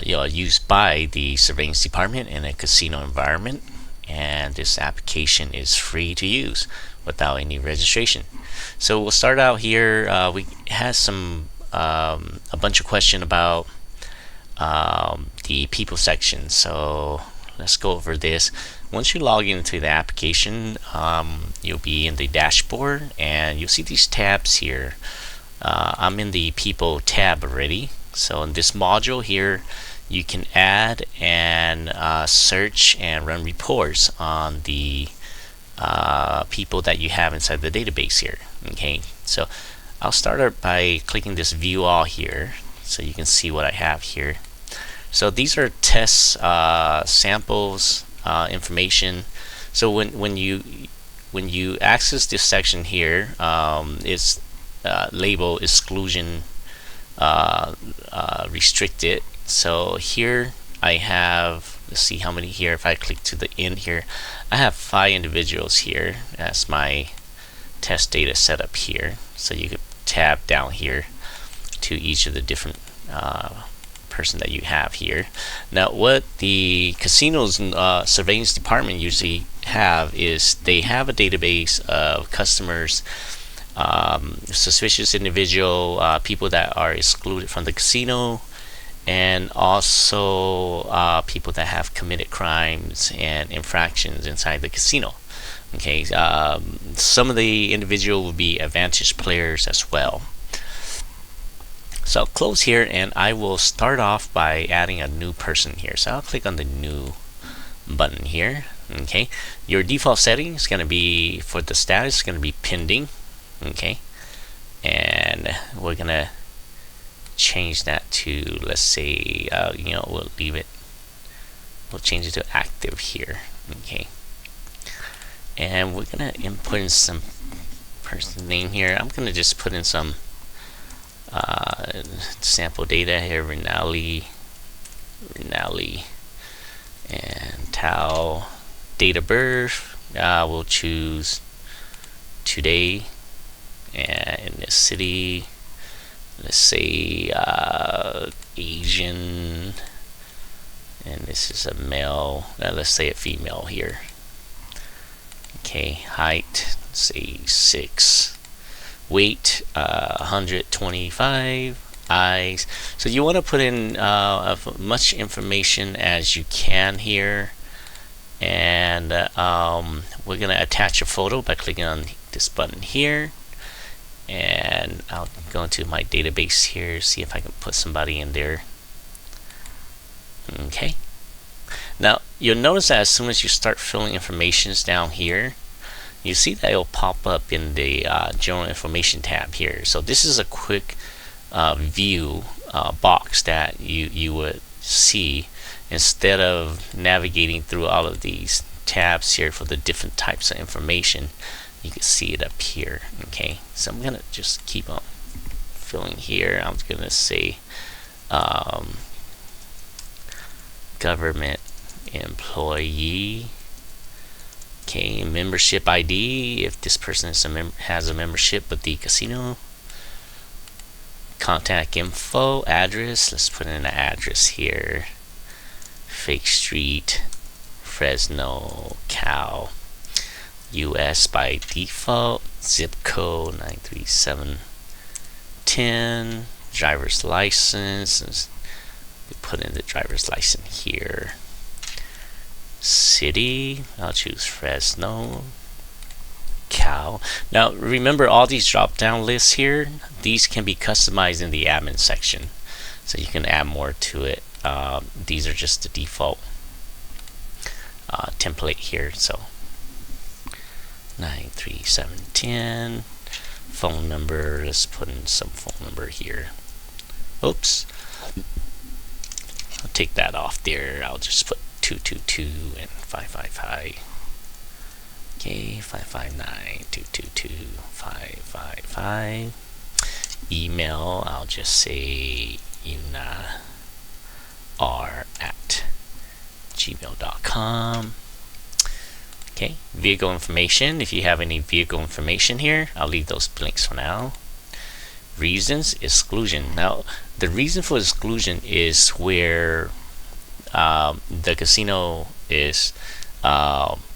used by the surveillance department in a casino environment, and this application is free to use without any registration. So we'll start out here. We had a bunch of questions about the people section. So let's go over this. Once you log into the application, you'll be in the dashboard and you'll see these tabs here. I'm in the people tab already. So in this module here, you can add and search and run reports on the people that you have inside the database here. Okay, so I'll start out by clicking this view all here so you can see what I have here. So these are test samples information. So when you access this section here, it's labeled exclusion restricted. So here I have, let's see how many here. If I click to the end here, I have 5 individuals here. That's my test data setup here. So you could tab down here to each of the different person that you have here. Now what the casino's surveillance department usually have is they have a database of customers, suspicious individual, people that are excluded from the casino, and also people that have committed crimes and infractions inside the casino. Okay, some of the individual will be advantage players as well. So I'll close here and I will start off by adding a new person here. So I'll click on the new button here. Okay, your default setting is going to be, for the status, is going to be pending. Okay, and we're going to change that to, let's say, we'll leave it, we'll change it to active here. Okay, and we're going to input in some person name here. I'm going to just put in some sample data here, Rinaldi, and Tao. Date of birth, we'll choose today, and in the city, let's say Asian, and this is a male. Let's say a female here. Okay, height, say 6. Weight, 125. Eyes. So you want to put in as much information as you can here, and we're going to attach a photo by clicking on this button here, and I'll go into my database here, see if I can put somebody in there. Okay, now you'll notice that as soon as you start filling informations down here, you see that it'll pop up in the general information tab here. So this is a quick view box that you would see instead of navigating through all of these tabs here for the different types of information. You can see it up here. Okay, so I'm gonna just keep on filling here. I'm gonna say government employee. Okay, membership ID, if this person is has a membership with the casino. Contact info, address, let's put in an address here. Fake Street, Fresno, Cal. US by default, zip code 93710. Driver's license, we put in the driver's license here. City, I'll choose Fresno. Cal. Now remember, all these drop down lists here, these can be customized in the admin section, so you can add more to it. These are just the default template here. So 93710. Phone number, let's put in some phone number here. Oops, I'll take that off there. I'll just put 222 and 555. Okay, 559-222-555. Email, I'll just say unar@gmail.com. Okay, vehicle information. If you have any vehicle information here, I'll leave those blanks for now. Reasons, exclusion. Now, the reason for exclusion is where the casino is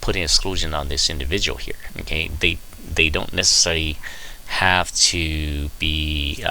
putting exclusion on this individual here. Okay, they don't necessarily have to be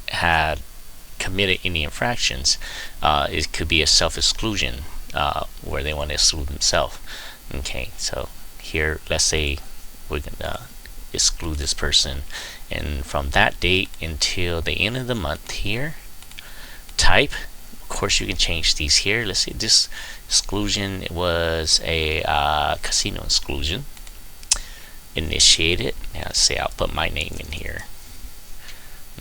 had committed any infractions. It could be a self-exclusion where they want to exclude themselves. Okay, so here, let's say we're gonna exclude this person, and from that date until the end of the month here, type. Of course, you can change these here. Let's see, this exclusion was a casino exclusion. Initiate it. Now, let's say I'll put my name in here.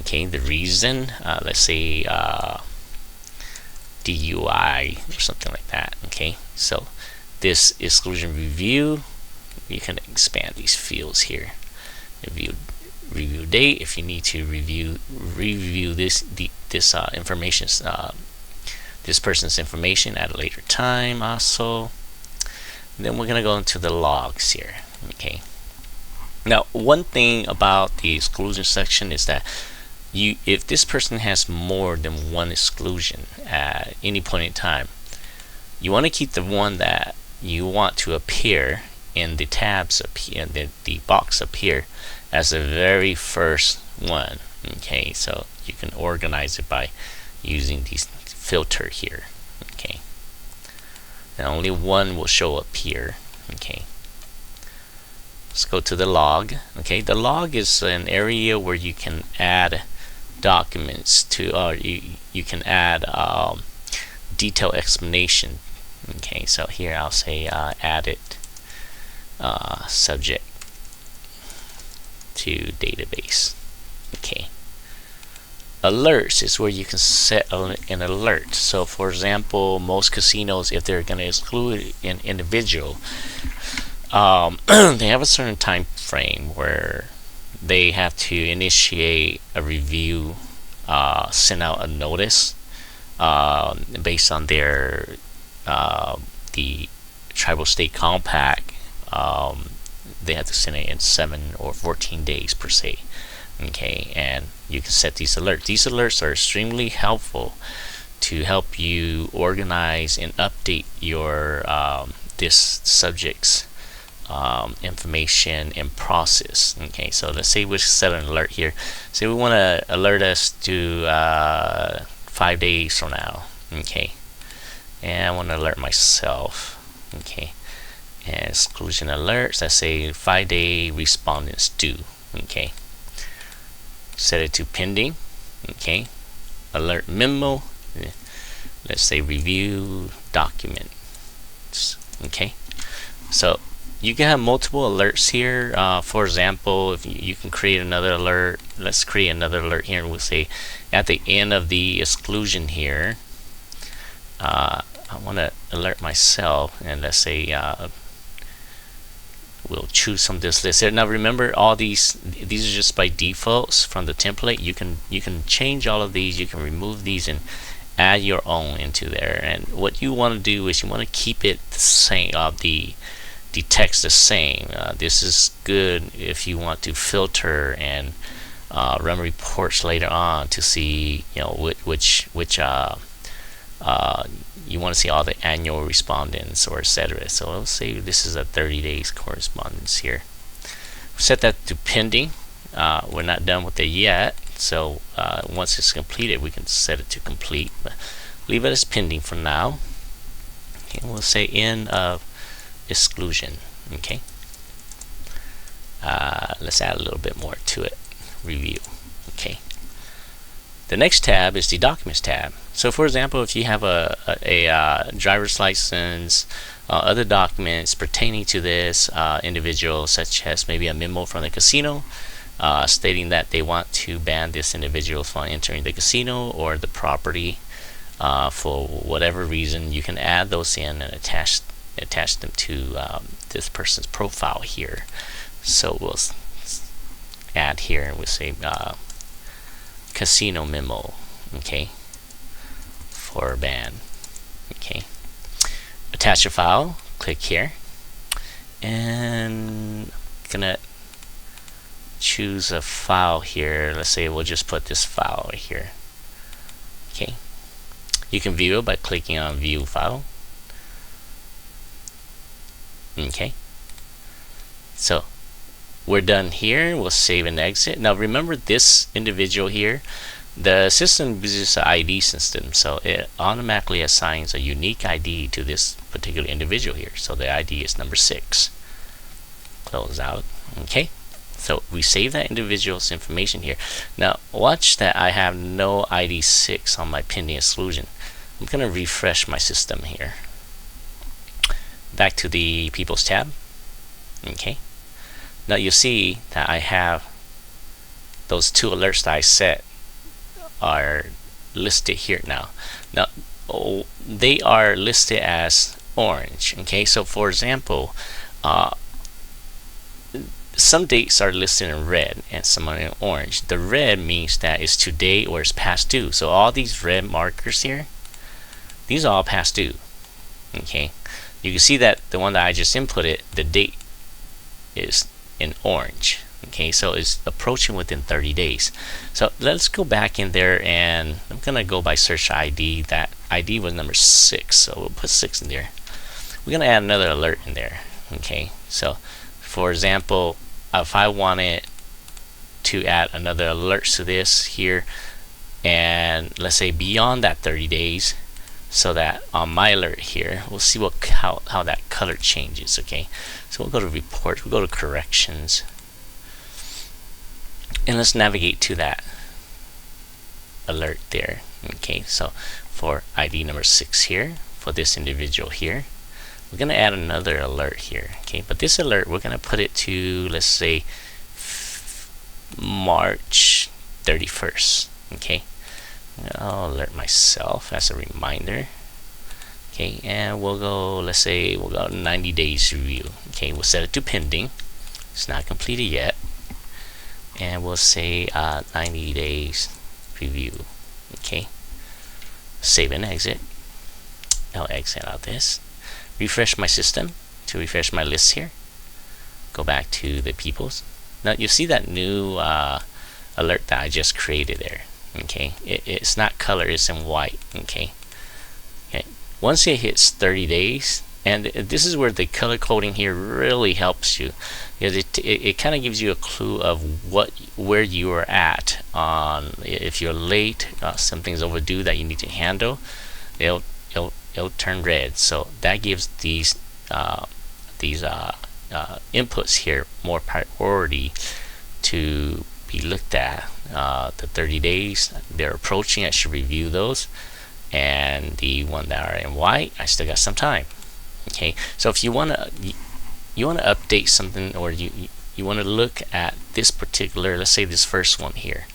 Okay, the reason, let's say DUI or something like that. Okay, so this exclusion review, you can expand these fields here. Review date, if you need to review this information, this person's information at a later time also. Then we're gonna go into the logs here. Okay, now one thing about the exclusion section is that if this person has more than one exclusion at any point in time, you want to keep the one that you want to appear in the tabs appear, the box appear as the very first one. Okay, so you can organize it by using these filter here. Okay, and only one will show up here. Okay, let's go to the log. Okay, the log is an area where you can add documents to, or you can add detailed explanation. Okay, so here I'll say added subject to database. Okay, alerts is where you can set an alert. So for example, most casinos, if they're going to exclude an individual, they have a certain time frame where they have to initiate a review, send out a notice based on their the tribal state compact. They have to send it in 7 or 14 days per se. Okay, and you can set these alerts. These alerts are extremely helpful to help you organize and update your this subject's information and process. Okay, so let's say we set an alert here. Say we want to alert us to 5 days from now. Okay, and I want to alert myself. Okay, and exclusion alerts, let's say 5-day respondents due. Okay, set it to pending. Okay, alert memo, let's say review documents. Okay, so you can have multiple alerts here. For example, if you can create another alert, let's create another alert here, and we'll say at the end of the exclusion here, I want to alert myself, and let's say we'll choose from this list here. Now remember, all these are just by defaults from the template. You can change all of these, you can remove these and add your own into there. And what you want to do is you want to keep it the same, the text the same. This is good if you want to filter and run reports later on to see, you know, which you want to see all the annual respondents or etc. So let's say this is a 30 days correspondence here. Set that to pending. We're not done with it yet, so once it's completed we can set it to complete, but leave it as pending for now. Okay, we'll say end of exclusion. Okay, let's add a little bit more to it. Review. Okay, the next tab is the documents tab. So for example, if you have a driver's license, other documents pertaining to this individual, such as maybe a memo from the casino stating that they want to ban this individual from entering the casino or the property for whatever reason, you can add those in and attach them to this person's profile here. So we'll add here and we'll say casino memo. Okay, for ban. Okay, attach a file, click here, and gonna choose a file here. Let's say we'll just put this file right here. Okay, you can view it by clicking on view file. Okay, so we're done here. We'll save and exit. Now remember, this individual here, the system uses an ID system, so it automatically assigns a unique ID to this particular individual here. So the ID is number 6. Close out. Okay, so we save that individual's information here. Now watch that I have no ID 6 on my pending exclusion. I'm going to refresh my system here. Back to the People's tab. Okay, now you see that I have those 2 alerts that I set are listed here now. Now they are listed as orange. Okay, so for example, some dates are listed in red and some are in orange. The red means that it's today or it's past due. So all these red markers here, these are all past due. Okay, you can see that the one that I just inputted, the date is in orange. Okay, so it's approaching within 30 days. So let's go back in there, and I'm gonna go by search ID. That ID was number 6, so we'll put 6 in there. We're gonna add another alert in there. Okay, so for example, if I wanted to add another alert to this here, and let's say beyond that 30 days, so that on my alert here, we'll see how that color changes. Okay, so we'll go to reports, we'll go to corrections, and let's navigate to that alert there. Okay, so for ID number 6 here, for this individual here, we're going to add another alert here. Okay, but this alert, we're going to put it to, let's say, March 31st. Okay, I'll alert myself as a reminder. Okay, and we'll go, let's say we'll go 90 days review. Okay, we'll set it to pending. It's not completed yet. And we'll say 90 days review. Okay, save and exit. I'll exit out this. Refresh my system to refresh my list here. Go back to the people's. Now you see that new alert that I just created there. Okay, it's not color, it's in white. Okay, once it hits 30 days, and this is where the color coding here really helps you, because it kind of gives you a clue of where you are at on, if you're late, something's overdue that you need to handle, it'll turn red. So that gives these inputs here more priority to be looked at. The 30 days they're approaching, I should review those, and the one that are in white, I still got some time. Okay, so if you want to update something, or you want to look at this particular, let's say this first one here,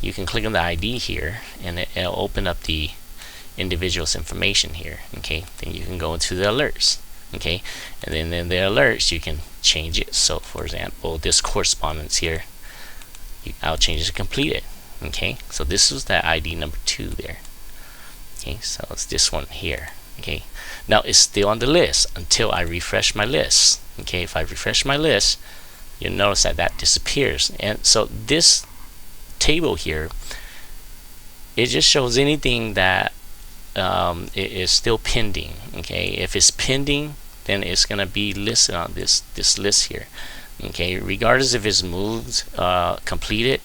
you can click on the ID here, and it'll open up the individual's information here. Okay, then you can go into the alerts. Okay, and then in the alerts you can change it. So for example, this correspondence here, I'll change it to completed. Okay, so this was that ID number 2 there. Okay, so it's this one here. Okay, now it's still on the list until I refresh my list. Okay, if I refresh my list, you'll notice that disappears. And so this table here, it just shows anything that it is still pending. Okay, if it's pending, then it's gonna be listed on this list here. Okay, regardless if it's moved, completed,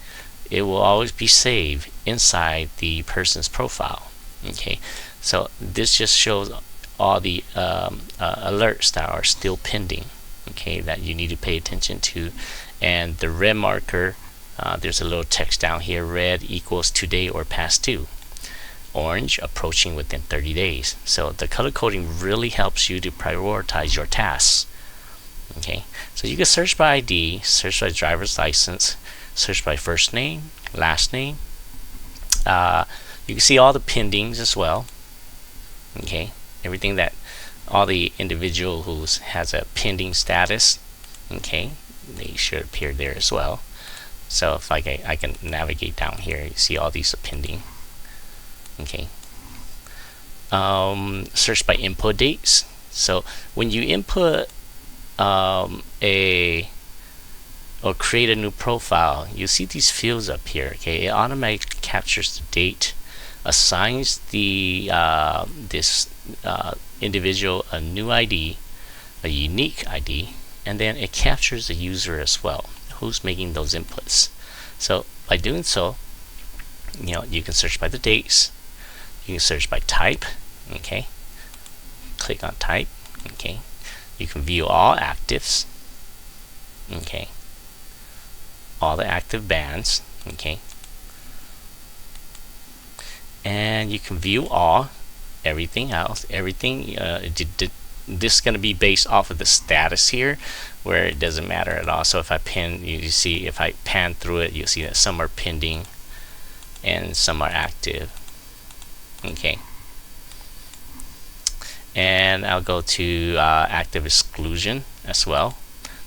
it will always be saved inside the person's profile. Okay, so this just shows all the alerts that are still pending. Okay, that you need to pay attention to. And the red marker, there's a little text down here, red equals today or past due, orange approaching within 30 days. So the color coding really helps you to prioritize your tasks. Okay, so you can search by ID, search by driver's license, search by first name, last name. You can see all the pendings as well. Okay, everything that all the individual who has a pending status, okay, they should appear there as well. So if I can navigate down here, you see all these are pending. Okay, search by input dates. So when you input a or create a new profile, you see these fields up here. Okay, it automatically captures the date, assigns the this individual a new ID, a unique ID, and then it captures the user as well, who's making those inputs. So by doing so, you can search by the dates, you can search by type. Okay, click on type. Okay, you can view all actives. Okay, all the active bands. Okay, and you can view all everything else. Everything this is going to be based off of the status here, where it doesn't matter at all. So if I pin, you see, if I pan through it, you'll see that some are pending and some are active. Okay, and I'll go to active exclusion as well.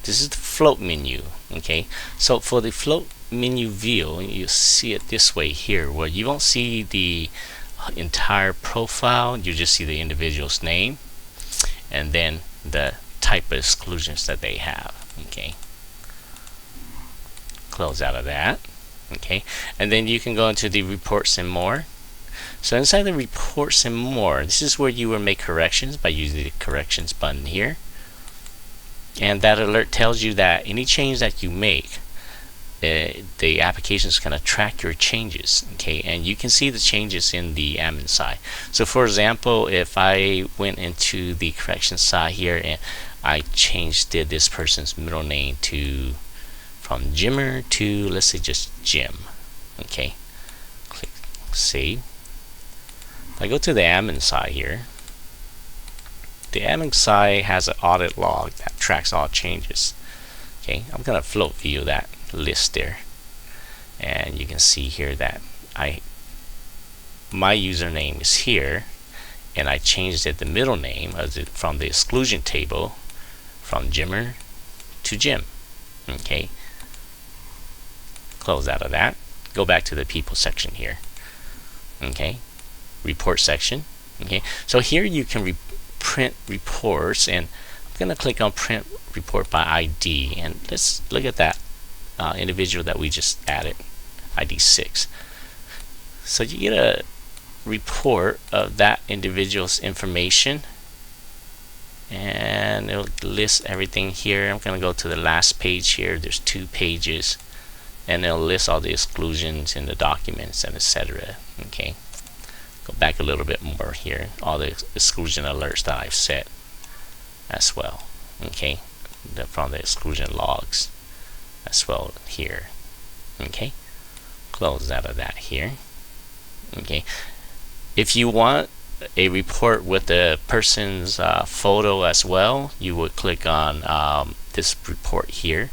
This is the float menu. Okay, so for the float menu view, you see it this way here, where you won't see the entire profile, you just see the individual's name and then the type of exclusions that they have. Okay, close out of that. Okay, and then you can go into the reports and more. So inside the reports and more, this is where you will make corrections by using the corrections button here, and that alert tells you that any change that you make, the application is going to track your changes. Okay, and you can see the changes in the admin side. So for example, if I went into the correction side here and I changed this person's middle name to from Jimmer to, let's say, just Jim. Okay, click save. If I go to the admin side here, the admin side has an audit log that tracks all changes. Okay, I'm gonna float view that list there, and you can see here that my username is here, and I changed it the middle name from the exclusion table from Jimmer to Jim. Okay, close out of that, go back to the people section here. Okay, report section. Okay, so here you can print reports, and I'm gonna click on print report by ID, and let's look at that individual that we just added, ID 6. So you get a report of that individual's information, and it'll list everything here. I'm going to go to the last page here. There's 2 pages, and it'll list all the exclusions in the documents and etc. Okay, go back a little bit more here, all the exclusion alerts that I've set as well. Okay, from the exclusion logs as well here. Okay, close out of that here. Okay, if you want a report with the person's photo as well, you would click on this report here,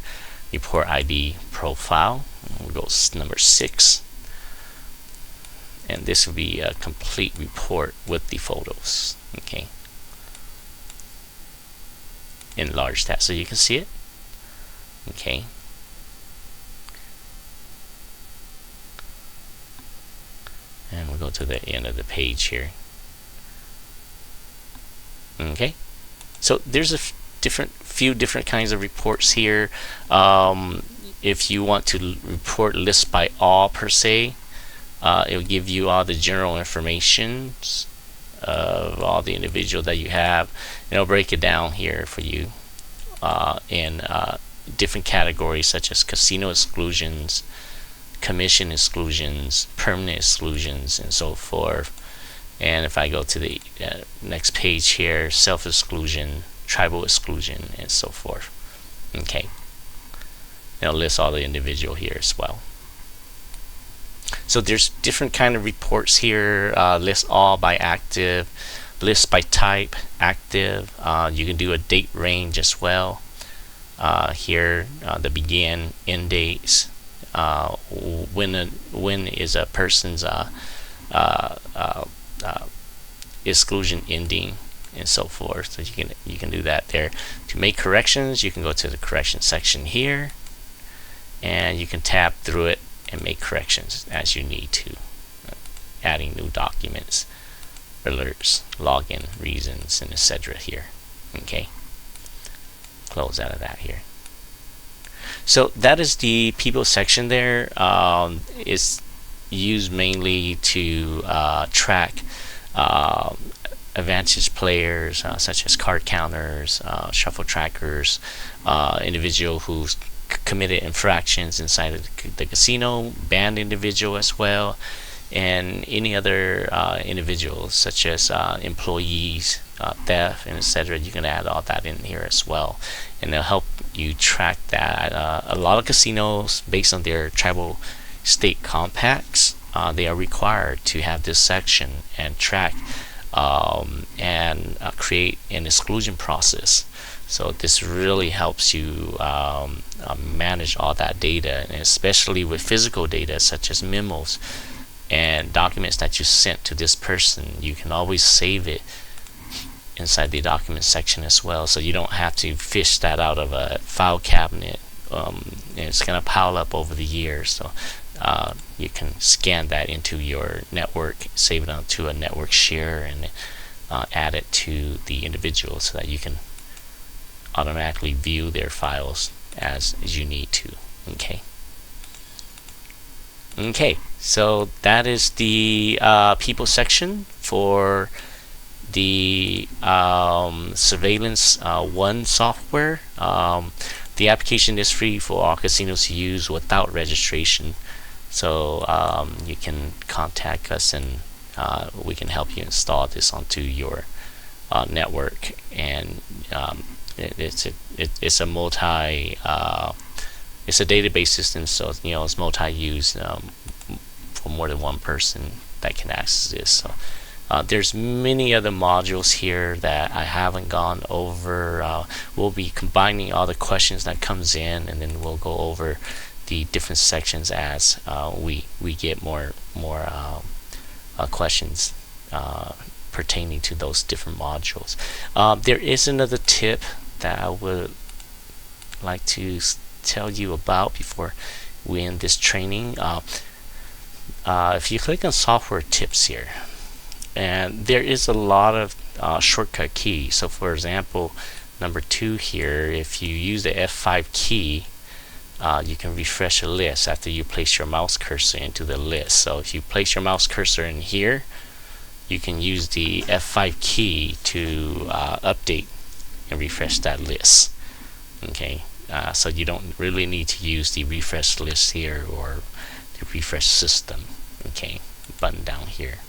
report ID profile. We'll go number 6, and this will be a complete report with the photos. Okay, enlarge that so you can see it. Okay, and we'll go to the end of the page here. Okay, so there's a few different kinds of reports here. If you want to report list by all per se, it will give you all the general information of all the individual that you have, and it'll break it down here for you in different categories such as casino exclusions, commission exclusions, permanent exclusions, and so forth. And if I go to the next page here, self-exclusion, tribal exclusion, and so forth. Okay, it'll list all the individual here as well. So there's different kind of reports here. List all by active, list by type, active. You can do a date range as well. Here, the begin, end dates. When is a person's exclusion ending, and so forth. So you can do that there. To make corrections, you can go to the correction section here, and you can tab through it and make corrections as you need to, adding new documents, alerts, login reasons, and etc. here. Okay, close out of that here. So that is the people section there. It's used mainly to track uh, advantage players such as card counters, shuffle trackers, individual who's committed infractions inside of the casino, banned individual as well, and any other individuals such as employees, theft, and etc. You can add all that in here as well, and it'll help you track that. A lot of casinos, based on their tribal state compacts, they are required to have this section and track and create an exclusion process. So this really helps you manage all that data, and especially with physical data such as memos and documents that you sent to this person. You can always save it inside the document section as well, so you don't have to fish that out of a file cabinet. It's going to pile up over the years, so you can scan that into your network, save it onto a network share, and add it to the individual so that you can automatically view their files as you need to. Okay, so that is the people section for the Surveillance 1 software. The application is free for all casinos to use without registration, so you can contact us and we can help you install this onto your network. And it's a multi it's a database system, so it's multi-use for more than one person that can access this. So there's many other modules here that I haven't gone over. We'll be combining all the questions that comes in, and then we'll go over the different sections as we get more questions pertaining to those different modules. There is another tip that I would like to tell you about before we end this training. If you click on software tips here, and there is a lot of shortcut keys. So for example, number 2 here, if you use the F5 key, you can refresh a list after you place your mouse cursor into the list. So if you place your mouse cursor in here, you can use the F5 key to update and refresh that list. Okay, so you don't really need to use the refresh list here or the refresh system, okay, button down here.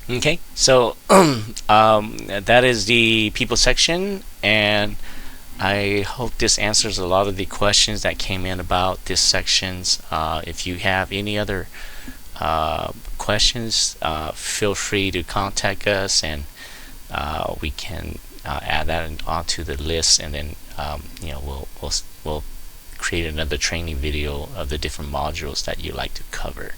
Okay, so that is the people section, and I hope this answers a lot of the questions that came in about this sections. If you have any other questions, feel free to contact us, and we can add that onto the list, and then we'll create another training video of the different modules that you like to cover.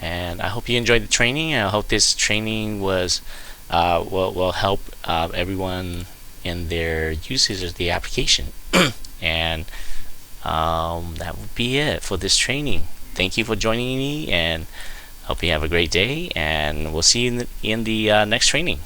And I hope you enjoyed the training. I hope this training was will help everyone in their usage of the application. And that would be it for this training. Thank you for joining me, and hope you have a great day, and we'll see you in the next training.